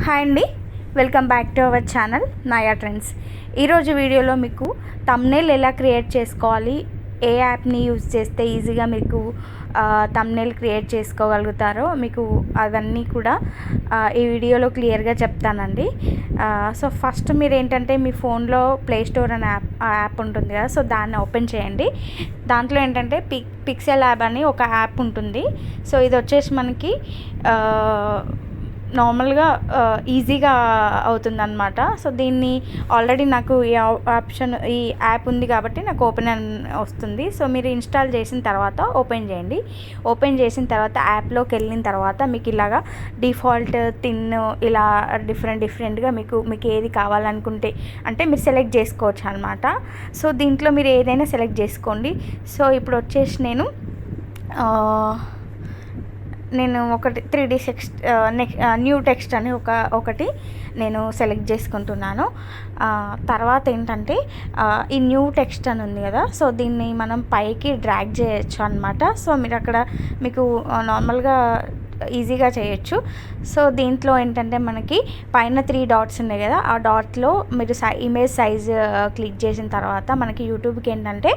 Hi అండి, welcome back to our channel Naya trends. ఈరోజు వీడియోలో మీకు థంబ్నెయిల్ ఎలా క్రియేట్ చేసుకోవాలి, ఏ యాప్ని యూజ్ చేస్తే ఈజీగా మీకు థంబ్నెయిల్ క్రియేట్ చేసుకోగలుగుతారో మీకు అవన్నీ కూడా ఈ వీడియోలో క్లియర్గా చెప్తానండి. సో ఫస్ట్ మీరు ఏంటంటే మీ ఫోన్లో ప్లే స్టోర్ అనే యాప్ ఉంటుంది కదా, సో దాన్ని ఓపెన్ చేయండి. దాంట్లో ఏంటంటే పిక్సెల్ యాప్ అని ఒక యాప్ ఉంటుంది. సో ఇది వచ్చేసి మనకి నార్మల్గా ఈజీగా అవుతుందన్నమాట. సో దీన్ని ఆల్రెడీ నాకు ఈ ఆప్షన్ ఈ యాప్ ఉంది కాబట్టి నాకు ఓపెన్ అని వస్తుంది. సో మీరు ఇన్స్టాల్ చేసిన తర్వాత ఓపెన్ చేయండి. ఓపెన్ చేసిన తర్వాత యాప్లోకి వెళ్ళిన తర్వాత మీకు ఇలాగా డిఫాల్ట్ థిన్ ఇలా డిఫరెంట్గా మీకు ఏది కావాలనుకుంటే అంటే మీరు సెలెక్ట్ చేసుకోవచ్చు అనమాట. సో దీంట్లో మీరు ఏదైనా సెలెక్ట్ చేసుకోండి. సో ఇప్పుడు వచ్చేసి నేను ఒకటి 3D న్యూ టెక్స్ట్ అని ఒకటి నేను సెలెక్ట్ చేసుకుంటున్నాను. తర్వాత ఏంటంటే ఈ న్యూ టెక్స్ట్ అని ఉంది కదా, సో దీన్ని మనం పైకి డ్రాగ్ చేయొచ్చు అనమాట. సో మీరు అక్కడ మీకు నార్మల్గా ఈజీగా చేయొచ్చు. సో దీంట్లో ఏంటంటే మనకి పైన 3 డాట్స్ ఉన్నాయి కదా, ఆ డాట్లో మీరు ఇమేజ్ సైజ్ క్లిక్ చేసిన తర్వాత మనకి యూట్యూబ్కి ఏంటంటే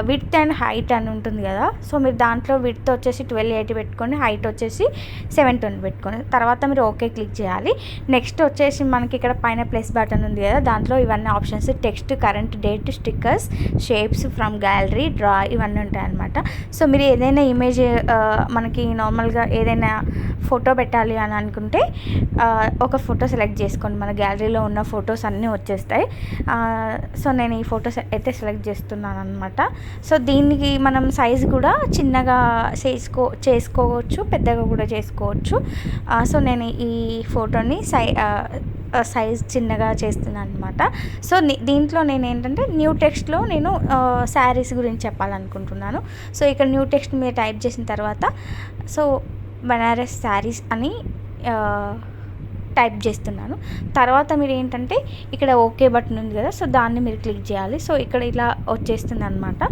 విడ్త్ అండ్ హైట్ అని ఉంటుంది కదా. సో మీరు దాంట్లో విడ్త్ వచ్చేసి 1280 పెట్టుకొని, హైట్ వచ్చేసి 720 పెట్టుకొని తర్వాత మీరు ఓకే క్లిక్ చేయాలి. నెక్స్ట్ వచ్చేసి మనకి ఇక్కడ పైన ప్లస్ బటన్ ఉంది కదా, దాంట్లో ఇవన్నీ options text, current date, stickers, shapes from gallery, draw ఇవన్నీ ఉంటాయన్నమాట. సో మీరు ఏదైనా ఇమేజ్ మనకి నార్మల్గా ఏదైనా ఫోటో పెట్టాలి అని అనుకుంటే ఒక ఫోటో సెలెక్ట్ చేసుకోండి. మన గ్యాలరీలో ఉన్న ఫొటోస్ అన్నీ వచ్చేస్తాయి. సో నేను ఈ ఫొటోస్ అయితే సెలెక్ట్ చేస్తున్నాను అనమాట. సో దీనికి మనం సైజ్ కూడా చిన్నగా చేసుకోవచ్చు, పెద్దగా కూడా చేసుకోవచ్చు. సో నేను ఈ ఫోటోని సైజ్ చిన్నగా చేస్తున్నాను అనమాట. సో దీంట్లో నేను ఏంటంటే న్యూ టెక్స్ట్లో నేను శారీస్ గురించి చెప్పాలనుకుంటున్నాను. సో ఇక్కడ న్యూ టెక్స్ట్ మీరు టైప్ చేసిన తర్వాత సో బనారస్ శారీస్ అని టైప్ చేస్తున్నాను. తర్వాత మీరు ఏంటంటే ఇక్కడ ఓకే బటన్ ఉంది కదా, సో దాన్ని మీరు క్లిక్ చేయాలి. సో ఇక్కడ ఇలా వచ్చేస్తుంది అనమాట.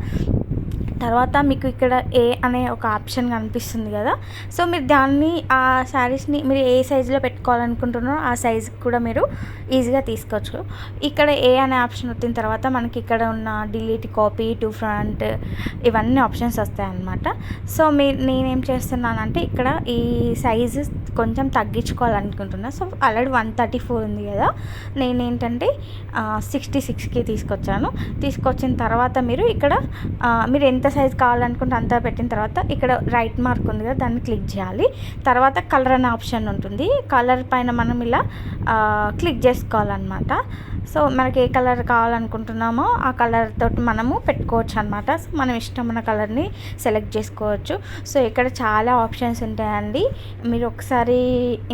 తర్వాత మీకు ఇక్కడ ఏ అనే ఒక ఆప్షన్ కనిపిస్తుంది కదా, సో మీరు దాన్ని ఆ శారీస్ని మీరు ఏ సైజులో పెట్టుకోవాలనుకుంటున్నారో ఆ సైజు కూడా మీరు ఈజీగా తీసుకోవచ్చు. ఇక్కడ ఏ అనే ఆప్షన్ వచ్చిన తర్వాత మనకి ఇక్కడ ఉన్న డిలీట్, కాపీ టు ఫ్రంట్ ఇవన్నీ ఆప్షన్స్ వస్తాయి అన్నమాట. సో నేనేం చేస్తున్నానంటే ఇక్కడ ఈ సైజు కొంచెం తగ్గించుకోవాలనుకుంటున్నా. సో ఆల్రెడీ 134 ఉంది కదా, నేనేంటంటే 66కి తీసుకొచ్చిన తర్వాత మీరు ఇక్కడ మీరు ఎంత సైజ్ కావాలనుకుంటే అంత పెట్టిన తర్వాత ఇక్కడ రైట్ మార్క్ ఉంది కదా, దాన్ని క్లిక్ చేయాలి. తర్వాత కలర్ అనే ఆప్షన్ ఉంటుంది. కలర్ పైన మనం ఇలా క్లిక్ చేసుకోవాలన్నమాట. సో మనకి ఏ కలర్ కావాలనుకుంటున్నామో ఆ కలర్ తోటి మనము పెట్టుకోవచ్చు అనమాట. సో మనం ఇష్టమైన కలర్ని సెలెక్ట్ చేసుకోవచ్చు. సో ఇక్కడ చాలా ఆప్షన్స్ ఉంటాయండి. మీరు ఒకసారి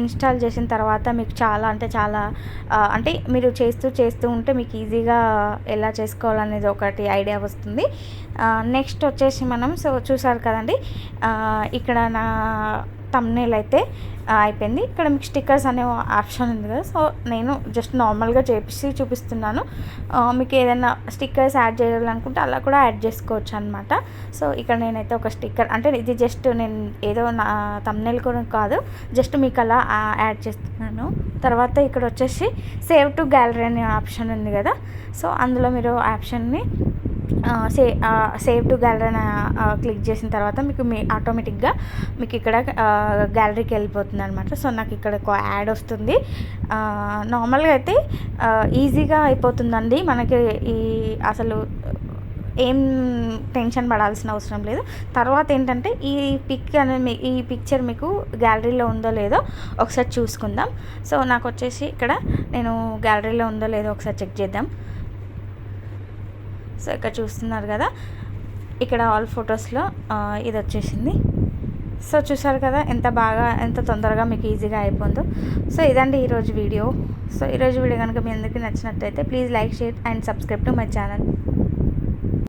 ఇన్స్టాల్ చేసిన తర్వాత మీకు చాలా అంటే మీరు చేస్తూ ఉంటే మీకు ఈజీగా ఎలా చేసుకోవాలనేది ఒకటి ఐడియా వస్తుంది. నెక్స్ట్ వచ్చేసి మనం సో చూసారు కదండి, ఇక్కడ నా థంబ్నెయిల్ అయితే అయిపోయింది. ఇక్కడ మీకు స్టిక్కర్స్ అనే ఆప్షన్ ఉంది కదా, సో నేను జస్ట్ నార్మల్గా చూపిస్తున్నాను. మీకు ఏదైనా స్టిక్కర్స్ యాడ్ చేయాలనుకుంటే అలా కూడా యాడ్ చేసుకోవచ్చు అనమాట. సో ఇక్కడ నేనైతే ఒక స్టిక్కర్ అంటే ఇది జస్ట్ నేను ఏదో నా థంబ్నెయిల్ కూడా కాదు, జస్ట్ మీకు అలా యాడ్ చేస్తున్నాను. తర్వాత ఇక్కడ వచ్చేసి సేవ్ టు గ్యాలరీ అనే ఆప్షన్ ఉంది కదా, సో అందులో మీరు ఆప్షన్ని సేవ్ టు గ్యాలరీ క్లిక్ చేసిన తర్వాత మీకు ఆటోమేటిక్గా మీకు ఇక్కడ గ్యాలరీకి వెళ్ళిపోతుంది అనమాట. సో నాకు ఇక్కడ ఒక యాడ్ వస్తుంది. నార్మల్గా అయితే ఈజీగా అయిపోతుందండి మనకి. అసలు ఏం టెన్షన్ పడాల్సిన అవసరం లేదు. తర్వాత ఏంటంటే ఈ పిక్చర్ మీకు గ్యాలరీలో ఉందో లేదో ఒకసారి చూసుకుందాం. సో నాకు వచ్చేసి ఇక్కడ నేను గ్యాలరీలో ఉందో లేదో ఒకసారి చెక్ చేద్దాం. సో ఇక్కడ చూస్తున్నారు కదా, ఇక్కడ ఆల్ ఫొటోస్లో ఇది వచ్చేసింది. సో చూసారు కదా ఎంత తొందరగా మీకు ఈజీగా అయిపోతుందో. సో ఇదండి ఈరోజు వీడియో. సో ఈరోజు వీడియో కనుక మీ అందరికీ నచ్చినట్టయితే please like, share and subscribe to my channel.